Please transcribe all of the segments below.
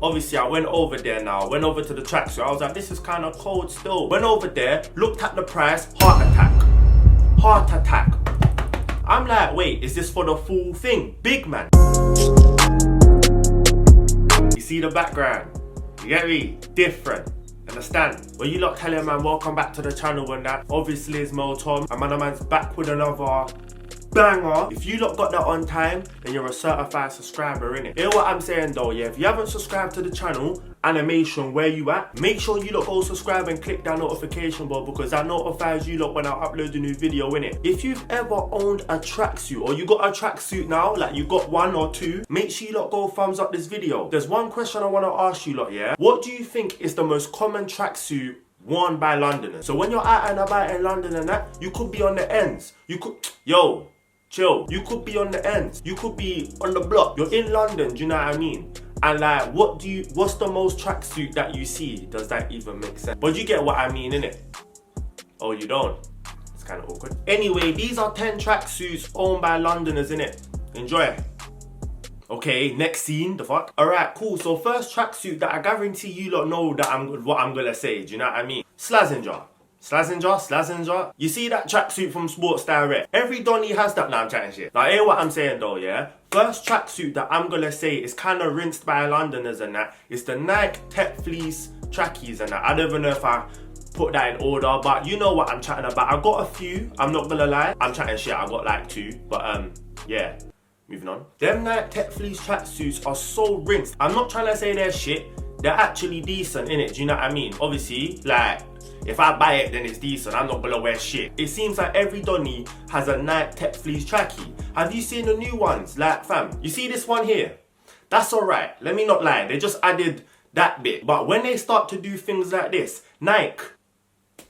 obviously I went over there now, went over to the Tracksuit. I was like, this is kind of cold still. Went over there, looked at the price, heart attack. Heart attack. I'm like, wait, is this for the full thing? Big man. You see the background? You get me? Different. Understand? When you lot telling man, welcome back to the channel and that, obviously it's Mo Tom, and man's back with another banger. If you lot got that on time, then you're a certified subscriber, innit? Hear what I'm saying though, yeah? If you haven't subscribed to the channel, animation, where you at? Make sure you lot go subscribe and click that notification bell, because that notifies you lot when I upload a new video, innit? If you've ever owned a tracksuit, or you got a tracksuit now, like you got one or two, make sure you lot go thumbs up this video. There's one question I want to ask you lot, yeah? What do you think is the most common tracksuit worn by Londoners? So when you're out and about in London and that, you could be on the ends. You could, yo, chill. You could be on the ends. You could be on the block. You're in London, do you know what I mean? And like, what's the most tracksuit that you see? Does that even make sense? But you get what I mean, innit? Oh, you don't? It's kind of awkward. Anyway, these are 10 tracksuits owned by Londoners, innit? Enjoy. Okay, next scene, the fuck? Alright, cool. So first tracksuit that I guarantee you lot know that what I'm gonna say, do you know what I mean? Slazenger. Slazenger. You see that tracksuit from Sports Direct? Every Donny has that. Now I'm chatting shit. Now hear what I'm saying though, yeah? First tracksuit that I'm gonna say is kind of rinsed by Londoners and that is the Nike Tech Fleece trackies and that. I don't even know if I put that in order, but you know what I'm chatting about. I got a few, I'm not gonna lie. I'm chatting shit, I got like 2, but yeah. Moving on. Them Nike Tech Fleece tracksuits are so rinsed. I'm not trying to say they're shit. They're actually decent, innit? Do you know what I mean? Obviously, like, if I buy it, then it's decent. I'm not gonna wear shit. It seems like every Donny has a Nike Tech Fleece trackie. Have you seen the new ones? Like, fam, you see this one here? That's alright. Let me not lie. They just added that bit. But when they start to do things like this, Nike,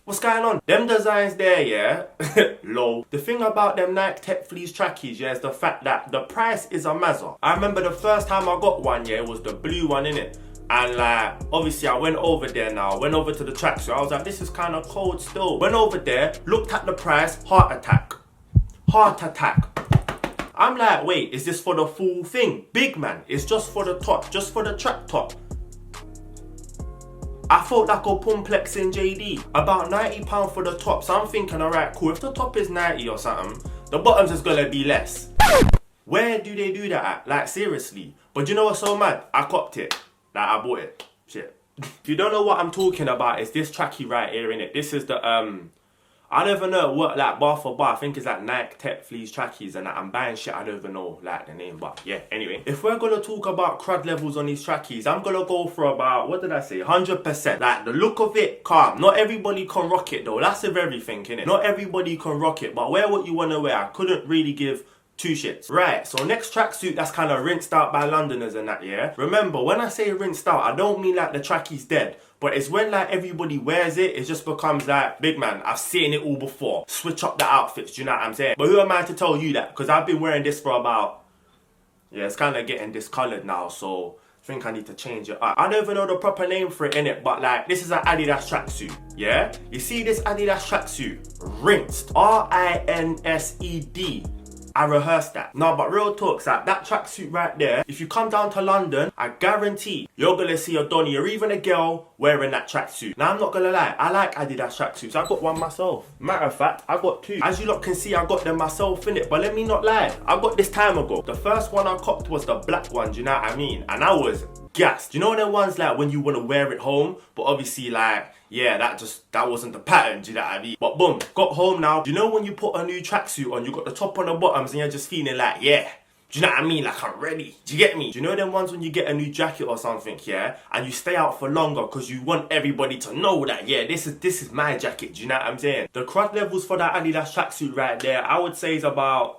what's going on? Them designs there, yeah? Low. The thing about them Nike Tech Fleece trackies, yeah, is the fact that the price is a mazza. I remember the first time I got one, yeah, it was the blue one, innit? And like, obviously I went over there now, went over to the Tracksuit. I was like, this is kind of cold still. Went over there, looked at the price, heart attack. Heart attack. I'm like, wait, is this for the full thing? Big man, it's just for the top, just for the track top. I thought that could Pumplex in JD. About £90 for the top. So I'm thinking, alright, cool. If the top is 90 or something, the bottom's is gonna be less. Where do they do that at? Like, seriously. But you know what's so mad? I copped it. Like, I bought it. Shit. If you don't know what I'm talking about, it's this trackie right here, innit? This is the, I don't even know what, like, bar for bar. I think it's like Nike Tech Fleece trackies and that. I'm buying shit, I don't even know, like, the name. But yeah, anyway. If we're gonna talk about crud levels on these trackies, I'm gonna go for about, what did I say? 100%. Like, the look of it, calm. Not everybody can rock it, though. That's of everything, innit? Not everybody can rock it. But wear what you wanna wear. I couldn't really give 2 shits. Right, so next tracksuit that's kind of rinsed out by Londoners and that, yeah? Remember, when I say rinsed out, I don't mean like the trackie's dead. But it's when like everybody wears it, it just becomes like, big man, I've seen it all before. Switch up the outfits, do you know what I'm saying? But who am I to tell you that? Because I've been wearing this for about, yeah, it's kind of getting discolored now, so I think I need to change it up. I don't even know the proper name for it, innit? But like, this is an ADIDAS tracksuit, yeah? You see this ADIDAS tracksuit? Rinsed. R-I-N-S-E-D. I rehearsed that. No, but real talk, like, that tracksuit right there, if you come down to London, I guarantee you're gonna see a Donny or even a girl wearing that tracksuit. Now, I'm not gonna lie, I like Adidas tracksuits. I got one myself. Matter of fact, I got 2. As you lot can see, I got them myself, innit? But let me not lie, I got this time ago. The first one I copped was the black one, do you know what I mean? And I was gassed. Do you know the ones like when you wanna wear it home, but obviously like, yeah, that wasn't the pattern, do you know what I mean? But boom, got home now. Do you know when you put a new tracksuit on, you got the top on the bottoms and you're just feeling like, yeah, do you know what I mean? Like, I'm ready. Do you get me? Do you know them ones when you get a new jacket or something, yeah? And you stay out for longer because you want everybody to know that, yeah, this is my jacket, do you know what I'm saying? The crud levels for that Adidas tracksuit right there, I would say is about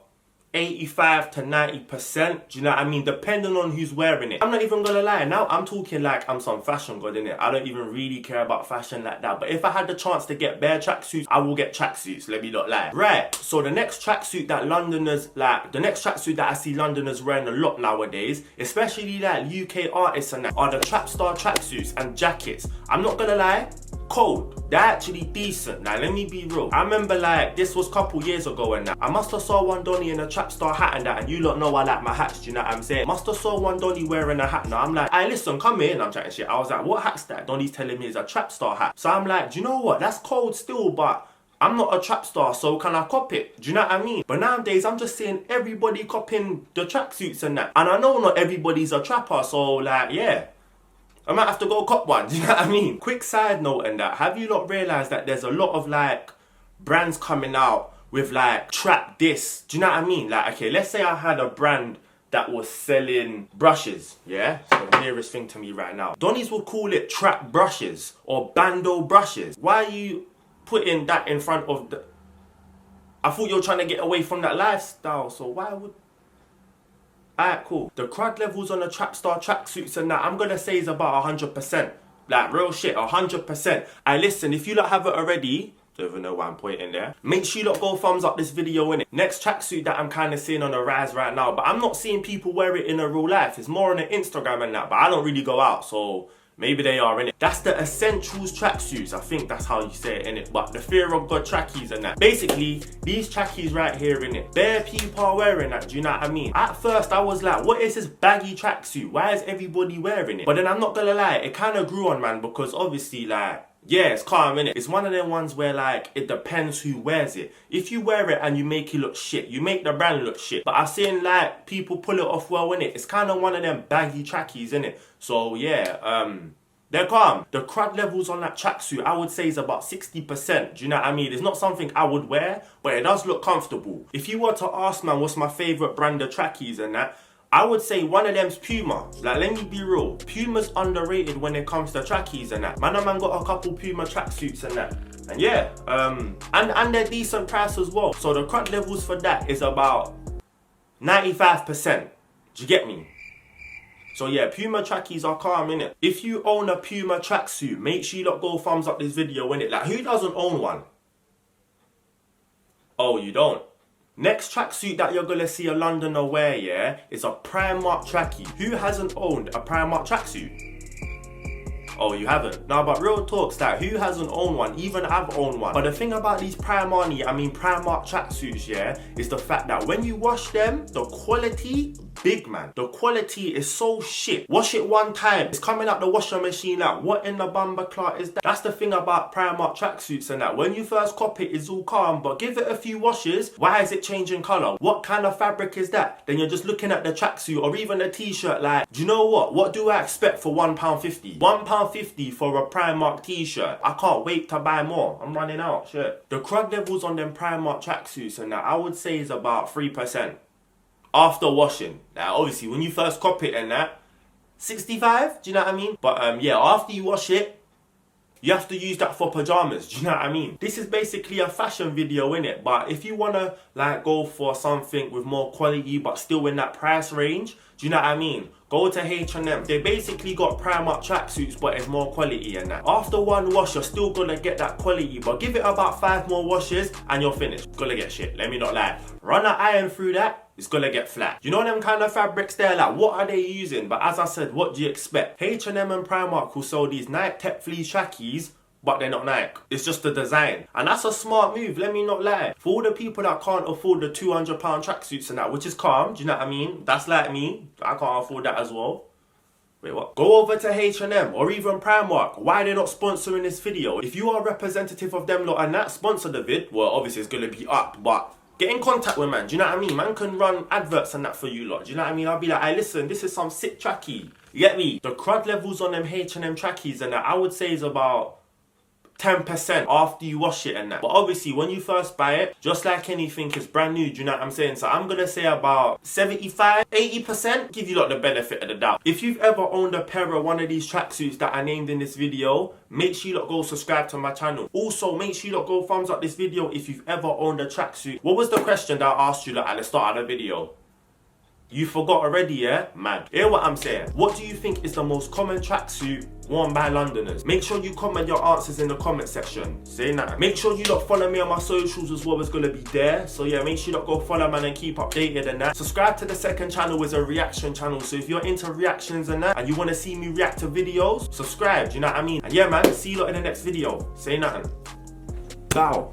85 to 90%, do you know what I mean? Depending on who's wearing it. I'm not even gonna lie, now I'm talking like I'm some fashion god, innit? I don't even really care about fashion like that. But if I had the chance to get bare tracksuits, I will get tracksuits, let me not lie. Right, so the next tracksuit that Londoners, like, the next tracksuit that I see Londoners wearing a lot nowadays, especially like UK artists and that, are the TRAPSTAR tracksuits and jackets. I'm not gonna lie, cold. They're actually decent. Now let me be real. I remember like this was a couple years ago and that. I must have saw one Donny in a TRAPSTAR hat and that, and you lot know I like my hats, do you know what I'm saying? Must have saw one Donny wearing a hat. Now I'm like, hey listen, come here, and I'm chatting shit. I was like, what hat's that? Donny's telling me it's a TRAPSTAR hat. So I'm like, do you know what? That's cold still, but I'm not a TRAPSTAR, so can I cop it? Do you know what I mean? But nowadays, I'm just seeing everybody copping the tracksuits and that. And I know not everybody's a trapper, so like, yeah. I might have to go cop one, do you know what I mean? Quick side note and that, have you lot realised that there's a lot of like brands coming out with like trap this? Do you know what I mean? Like, okay, let's say I had a brand that was selling brushes, yeah? It's the nearest thing to me right now. Donnies would call it trap brushes or bando brushes. Why are you putting that in front of the... I thought you were trying to get away from that lifestyle, so why would... Alright, cool. The crud levels on the TRAPSTAR tracksuits and that, I'm gonna say is about 100%. Like, real shit, 100%. And listen, if you lot haven't already, don't even know why I'm pointing there, make sure you lot go thumbs up this video, innit? Next tracksuit that I'm kind of seeing on the rise right now, but I'm not seeing people wear it in a real life. It's more on the Instagram and that, but I don't really go out, so... maybe they are, innit? That's the Essentials tracksuits. I think that's how you say it, innit? But the Fear of God trackies and that. Basically, these trackies right here, innit? Bare people are wearing that, do you know what I mean? At first, I was like, what is this baggy tracksuit? Why is everybody wearing it? But then I'm not gonna lie, it kind of grew on, man, because obviously, like, yeah, it's calm, innit? It's one of them ones where, like, it depends who wears it. If you wear it and you make it look shit, you make the brand look shit. But I've seen, like, people pull it off well, innit? It's kind of one of them baggy trackies, innit? So, yeah, they're calm. The crud levels on that tracksuit, I would say, is about 60%. Do you know what I mean? It's not something I would wear, but it does look comfortable. If you were to ask, man, what's my favourite brand of trackies and that, I would say one of them's Puma. Like, let me be real. Puma's underrated when it comes to trackies and that. Man got a couple Puma tracksuits and that. And yeah, and they're decent price as well. So the crud levels for that is about 95%. Do you get me? So yeah, Puma trackies are calm, innit? If you own a Puma tracksuit, make sure you lot go thumbs up this video, innit? Like, who doesn't own one? Oh, you don't? Next tracksuit that you're gonna see a Londoner wear, yeah, is a Primark trackie. Who hasn't owned a Primark tracksuit? Oh, you haven't? Nah, but real talks, that who hasn't owned one? Even I've owned one. But the thing about these Primark tracksuits, yeah, is the fact that when you wash them, the quality, big man. The quality is so shit. Wash it one time, it's coming out the washing machine like, what in the bumper clot is that? That's the thing about Primark tracksuits and that. When you first cop it, it's all calm, but give it a few washes, why is it changing colour? What kind of fabric is that? Then you're just looking at the tracksuit or even the t-shirt like, do you know what? What do I expect for £1.50? £1.50 for a Primark t-shirt. I can't wait to buy more. I'm running out, shit. The crud levels on them Primark tracksuits and that, I would say is about 3%. After washing. Now obviously when you first cop it and that, 65, do you know what I mean? But yeah, after you wash it, you have to use that for pajamas, do you know what I mean? This is basically a fashion video, innit? But if you wanna like go for something with more quality but still in that price range, do you know what I mean? Go to H&M. They basically got Primark tracksuits, but it's more quality and that. After one wash, you're still gonna get that quality, but give it about 5 more washes and you're finished. Gonna get shit, let me not lie. Run an iron through that, it's gonna get flat. You know them kind of fabrics there, like what are they using? But as I said, what do you expect? H&M and Primark will sell these Nike Tech Fleece trackies, but they're not Nike. It's just the design. And that's a smart move, let me not lie. For all the people that can't afford the £200 tracksuits and that, which is calm, do you know what I mean? That's like me, I can't afford that as well. Wait, what? Go over to H&M or even Primark. Why they're not sponsoring this video? If you are representative of them lot and that, sponsor the vid. Well, obviously it's gonna be up, but get in contact with man, do you know what I mean? Man can run adverts and that for you lot, do you know what I mean? I'll be like, hey listen, this is some sick trackie. You get me? The crud levels on them H&M trackies and that, I would say is about 10% after you wash it and that. But obviously when you first buy it, just like anything, it's brand new, do you know what I'm saying? So I'm gonna say about 75-80%, give you lot the benefit of the doubt. If you've ever owned a pair of one of these tracksuits that I named in this video, make sure you lot go subscribe to my channel. Also make sure you lot go thumbs up this video if you've ever owned a tracksuit. What was the question that I asked you lot at the start of the video? You forgot already, yeah? Mad. Hear what I'm saying? What do you think is the most common tracksuit worn by Londoners? Make sure you comment your answers in the comment section. Say that. Make sure you lot follow me on my socials as well, it's gonna be there. So yeah, make sure you lot go follow, man, and keep updated and that. Subscribe to the second channel, is a reaction channel. So if you're into reactions and that, and you wanna see me react to videos, subscribe, do you know what I mean? And yeah, man, see you lot in the next video. Say nothing. Bow.